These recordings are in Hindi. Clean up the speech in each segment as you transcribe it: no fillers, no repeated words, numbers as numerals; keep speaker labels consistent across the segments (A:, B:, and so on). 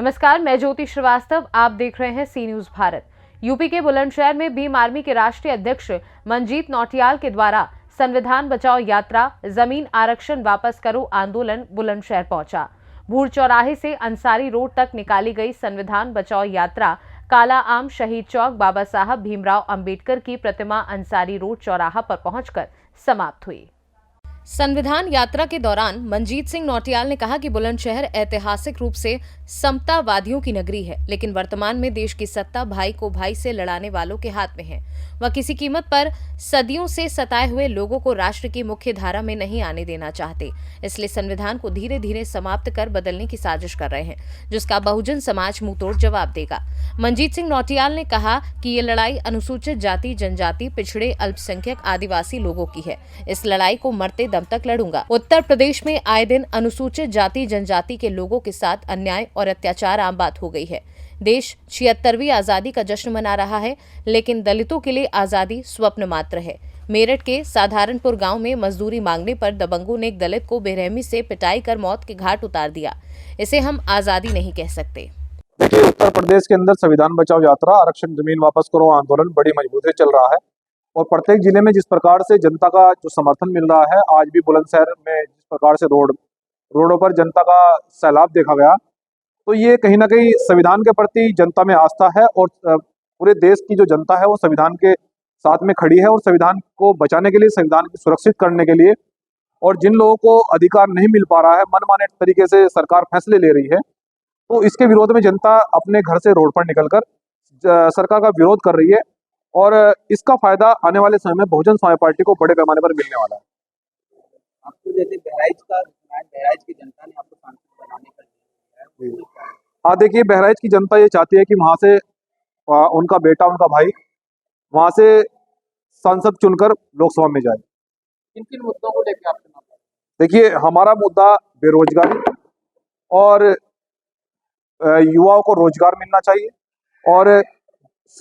A: नमस्कार, मैं ज्योति श्रीवास्तव। आप देख रहे हैं सी न्यूज भारत। यूपी के बुलंदशहर में भीम आर्मी के राष्ट्रीय अध्यक्ष मंजीत नौटियाल के द्वारा संविधान बचाओ यात्रा, जमीन आरक्षण वापस करो आंदोलन बुलंदशहर पहुंचा। भूर चौराहे से अंसारी रोड तक निकाली गई संविधान बचाओ यात्रा काला आम, शहीद चौक, बाबा साहब भीमराव अंबेडकर की प्रतिमा अंसारी रोड चौराहा पर पहुंचकर समाप्त हुई। संविधान यात्रा के दौरान मंजीत सिंह नौटियाल ने कहा कि बुलंदशहर ऐतिहासिक रूप से समतावादियों की नगरी है, लेकिन वर्तमान में देश की सत्ता भाई को भाई से लड़ाने वालों के हाथ में है। वह किसी कीमत पर सदियों से सताए हुए लोगों को राष्ट्र की मुख्य धारा में नहीं आने देना चाहते, इसलिए संविधान को धीरे धीरे समाप्त कर बदलने की साजिश कर रहे हैं, जिसका बहुजन समाज मुंहतोड़ जवाब देगा। मंजीत सिंह नौटियाल ने कहा कि ये लड़ाई अनुसूचित जाति, जनजाति, पिछड़े, अल्पसंख्यक, आदिवासी लोगों की है। इस लड़ाई को मरते दम तक लड़ूंगा। उत्तर प्रदेश में आए दिन अनुसूचित जाति जनजाति के लोगों के साथ अन्याय और अत्याचार आम बात हो गई है। देश 76वीं आजादी का जश्न मना रहा है, लेकिन दलितों के लिए आजादी स्वप्न मात्र है। मेरठ के साधारणपुर गांव में मजदूरी मांगने पर दबंगों ने एक दलित को बेरहमी से पिटाई कर मौत के घाट उतार दिया। इसे हम आजादी नहीं कह सकते।
B: देखिए, उत्तर प्रदेश के अंदर संविधान बचाओ यात्रा, आरक्षण जमीन वापस करो आंदोलन बड़ी मजबूती से चल रहा है और प्रत्येक जिले में जिस प्रकार से जनता का जो समर्थन मिल रहा है, आज भी बुलंदशहर में जिस प्रकार से रोडों पर जनता का सैलाब देखा गया, तो ये कहीं ना कहीं संविधान के प्रति जनता में आस्था है और पूरे देश की जो जनता है वो संविधान के साथ में खड़ी है और संविधान को बचाने के लिए, संविधान को सुरक्षित करने के लिए, और जिन लोगों को अधिकार नहीं मिल पा रहा है, मनमाने तरीके से सरकार फैसले ले रही है, तो इसके विरोध में जनता अपने घर से रोड पर निकलकर सरकार का विरोध कर रही है और इसका फायदा आने वाले समय में बहुजन समाज पार्टी को बड़े पैमाने पर मिलने वाला है।
C: आपको जैसे बहराइच की जनता ने आपको सांसद बनाने का,
B: हाँ, देखिए, बहराइच की जनता ये चाहती है कि वहाँ से उनका बेटा, उनका भाई वहाँ से सांसद चुनकर लोकसभा में जाए।
C: किन किन मुद्दों को लेकर आप चुनाव?
B: देखिए, हमारा मुद्दा बेरोजगारी और युवाओं को रोजगार मिलना चाहिए और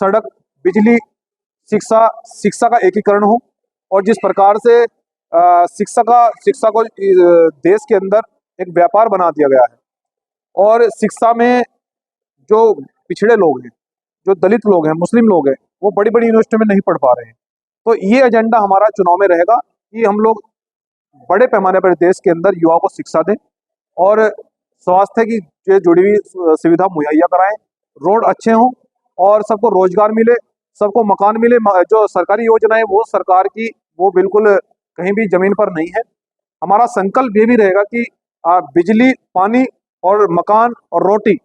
B: सड़क, बिजली, शिक्षा का एकीकरण हो और जिस प्रकार से शिक्षा को देश के अंदर एक व्यापार बना दिया गया है और शिक्षा में जो पिछड़े लोग हैं, जो दलित लोग हैं, मुस्लिम लोग हैं, वो बड़ी बड़ी यूनिवर्सिटी में नहीं पढ़ पा रहे हैं। तो ये एजेंडा हमारा चुनाव में रहेगा कि हम लोग बड़े पैमाने पर देश के अंदर युवाओं को शिक्षा दें और स्वास्थ्य की जो जुड़ी हुई सुविधा मुहैया कराएं, रोड अच्छे हों और सबको रोजगार मिले, सबको मकान मिले। जो सरकारी योजनाएं वो सरकार की वो बिल्कुल कहीं भी जमीन पर नहीं है। हमारा संकल्प ये भी रहेगा कि बिजली, पानी और मकान और रोटी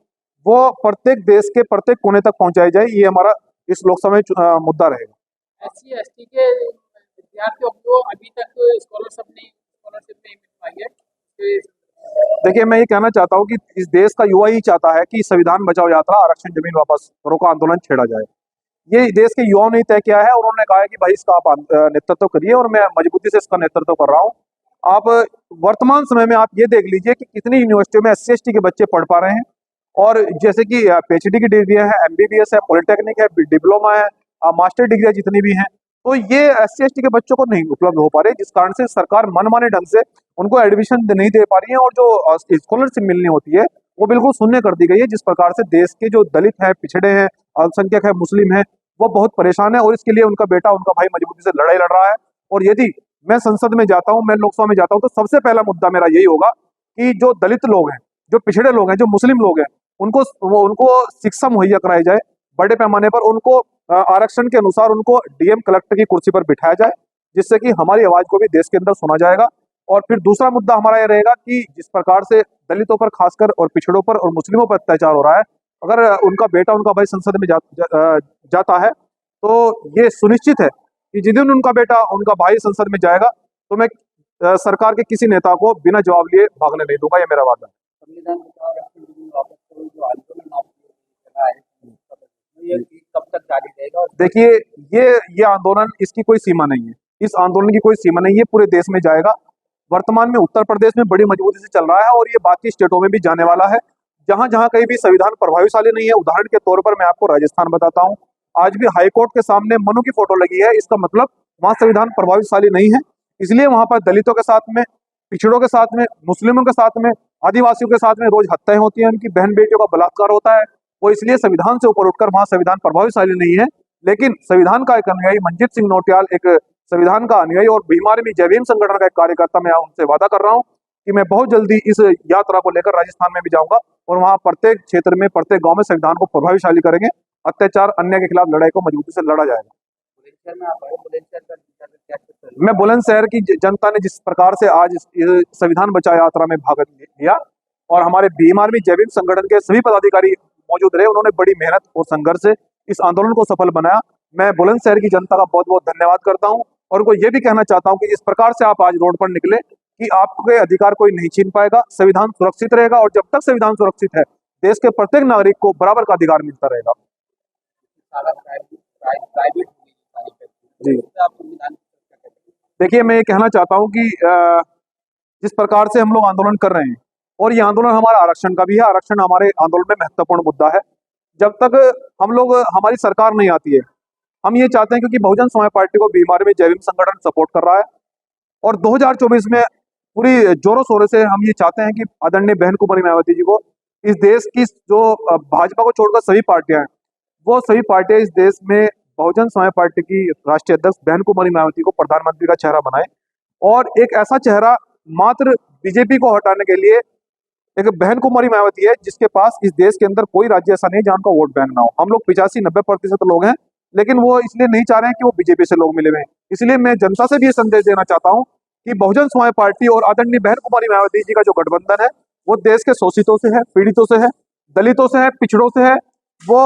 B: वो प्रत्येक देश के प्रत्येक कोने तक पहुंचाई जाए। ये हमारा इस लोकसभा में मुद्दा रहेगा।
C: SC/ST के विद्यार्थियों को अभी तक स्कॉलरशिप नहीं मिल पाई है।
B: देखिए, मैं ये कहना चाहता हूँ कि इस देश का युवा ही चाहता है कि संविधान बचाओ यात्रा, आरक्षण जमीन वापस करो का आंदोलन छेड़ा जाए। ये देश के युवाओं ने तय किया है और उन्होंने कहा है कि भाई इसका आप नेतृत्व करिए और मैं मजबूती से इसका नेतृत्व कर रहा हूँ। आप वर्तमान समय में आप ये देख लीजिए कि कितनी यूनिवर्सिटियों में SC/ST के बच्चे पढ़ पा रहे हैं और जैसे कि PhD की डिग्रियां है, MBBS है, पॉलिटेक्निक है, डिप्लोमा है, मास्टर डिग्रियां जितनी भी हैं, तो ये SC/ST के बच्चों को नहीं उपलब्ध हो पा रही, जिस कारण से सरकार मनमाने ढंग से उनको एडमिशन नहीं दे पा रही है और जो स्कॉलरशिप मिलनी होती है वो बिल्कुल शून्य कर दी गई है। जिस प्रकार से देश के जो दलित है, पिछड़े हैं, अल्पसंख्यक है, मुस्लिम है, वो बहुत परेशान है और इसके लिए उनका बेटा, उनका भाई मजबूती से लड़ाई लड़ रहा है। और यदि मैं संसद में जाता हूँ, मैं लोकसभा में जाता हूँ, तो सबसे पहला मुद्दा मेरा यही होगा कि जो दलित लोग हैं, जो पिछड़े लोग हैं, जो मुस्लिम लोग हैं, उनको शिक्षा मुहैया कराई जाए बड़े पैमाने पर। उनको आरक्षण के अनुसार उनको DM कलेक्टर की कुर्सी पर बिठाया जाए, जिससे कि हमारी आवाज को भी देश के अंदर सुना जाएगा। और फिर दूसरा मुद्दा हमारा यह रहेगा कि जिस प्रकार से दलितों पर खासकर और पिछड़ों पर और मुस्लिमों पर अत्याचार हो रहा है, अगर उनका बेटा, उनका भाई संसद में जाता है तो ये सुनिश्चित है कि जिस दिन उनका बेटा, उनका भाई संसद में जाएगा तो मैं सरकार के किसी नेता को बिना जवाब लिए भागने नहीं दूंगा। ये मेरा वादा है।
C: संविधान वापस करो जो आंदोलन चला है, ये कब तक जारी रहेगा?
B: देखिए, ये आंदोलन, इसकी कोई सीमा नहीं है, इस आंदोलन की कोई सीमा नहीं है, पूरे देश में जाएगा। वर्तमान में उत्तर प्रदेश में बड़ी मजबूती से चल रहा है और ये बाकी स्टेटों में भी जाने वाला है, जहां जहां कहीं भी संविधान प्रभावशाली नहीं है। उदाहरण के तौर पर मैं आपको राजस्थान बताता हूं, आज भी हाईकोर्ट के सामने मनु की फोटो लगी है, इसका मतलब वहां संविधान प्रभावशाली नहीं है, इसलिए वहां पर दलितों के साथ में, पिछड़ों के साथ में, मुस्लिमों के साथ में, आदिवासियों के साथ में रोज हत्याएं होती हैं, उनकी बहन बेटियों का बलात्कार होता है। वो इसलिए संविधान से ऊपर उठकर वहां संविधान प्रभावशाली नहीं है, लेकिन संविधान का एक अनुयायी मंजीत सिंह नौटियाल एक संविधान का अनुयायी और भीम आर्मी जय भीम संगठन का एक कार्यकर्ता, मैं उनसे वादा कर रहा हूँ कि मैं बहुत जल्दी इस यात्रा को लेकर राजस्थान में भी जाऊंगा और वहां प्रत्येक क्षेत्र में, प्रत्येक गांव में संविधान को प्रभावशाली करेंगे। अत्याचार, अन्याय के खिलाफ लड़ाई को मजबूती से लड़ा जाएगा।
C: बुलंदशहर में आप आए, बुलंदशहर का क्या चल रहा
B: मैं बुलंदशहर की जनता ने जिस प्रकार से आज इस संविधान बचाओ यात्रा में भाग लिया और हमारे भीम आर्मी जय भीम संगठन के सभी पदाधिकारी मौजूद रहे, उन्होंने बड़ी मेहनत और संघर्ष से इस आंदोलन को सफल बनाया। मैं बुलंदशहर की जनता का बहुत बहुत धन्यवाद करता हूं और उनको ये भी कहना चाहता हूं कि जिस प्रकार से आप आज रोड पर निकले कि आपके अधिकार कोई नहीं छीन पाएगा, संविधान सुरक्षित रहेगा और जब तक संविधान सुरक्षित है, देश के प्रत्येक नागरिक को बराबर का अधिकार मिलता रहेगा।
C: सारा प्राइवेट
B: जी
C: आप संविधान
B: देखिए, मैं ये कहना चाहता हूं कि जिस प्रकार से हम लोग आंदोलन कर रहे हैं और ये आंदोलन हमारा आरक्षण का भी है, आरक्षण हमारे आंदोलन में महत्वपूर्ण मुद्दा है। जब तक हम लोग, हमारी सरकार नहीं आती है, हम ये चाहते हैं, क्योंकि बहुजन समाज पार्टी को भीम आर्मी जय भीम संगठन सपोर्ट कर रहा है और 2024 में पूरी जोरों शोरों से हम ये चाहते हैं कि आदरणीय बहन कुमारी मायावती जी को, इस देश की जो भाजपा को छोड़कर सभी पार्टियां हैं, वो सभी पार्टियां इस देश में बहुजन समाज पार्टी की राष्ट्रीय अध्यक्ष बहन कुमारी मायावती को प्रधानमंत्री का चेहरा बनाए और एक ऐसा चेहरा मात्र बीजेपी को हटाने के लिए एक बहन कुमारी मायावती है जिसके पास इस देश के अंदर कोई राज्य ऐसा नहीं जहां उनका वोट बैंक ना हो। हम लोग 85-90% लोग हैं, लेकिन वो इसलिए नहीं चाह रहे हैं कि वो बीजेपी से लोग मिले हुए हैं। इसलिए मैं जनता से भी ये संदेश देना चाहता हूं कि बहुजन समाज पार्टी और आदरणीय बहन कुमारी मायावती जी का जो गठबंधन है, वो देश के शोषितों से है, पीड़ितों से है, दलितों से है, पिछड़ों से है। वो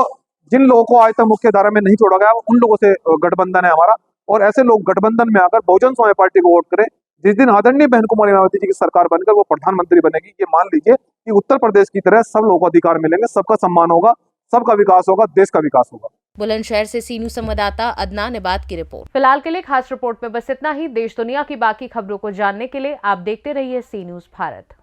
B: जिन लोगों को आज तक मुख्य धारा में नहीं छोड़ा गया, उन लोगों से गठबंधन है हमारा और ऐसे लोग गठबंधन में आकर बहुजन समाज पार्टी को वोट करें। जिस दिन आदरणीय बहन कुमारी मायावती जी की सरकार बनकर वो प्रधानमंत्री बनेगी, ये मान लीजिए कि उत्तर प्रदेश की तरह सब लोगों को अधिकार मिलेंगे, सबका सम्मान होगा, सबका विकास होगा, देश का विकास होगा।
A: बुलंदशहर से सी न्यूज संवाददाता अदनान इबाद की रिपोर्ट। फिलहाल के लिए खास रिपोर्ट में बस इतना ही। देश दुनिया की बाकी खबरों को जानने के लिए आप देखते रहिए सी न्यूज भारत।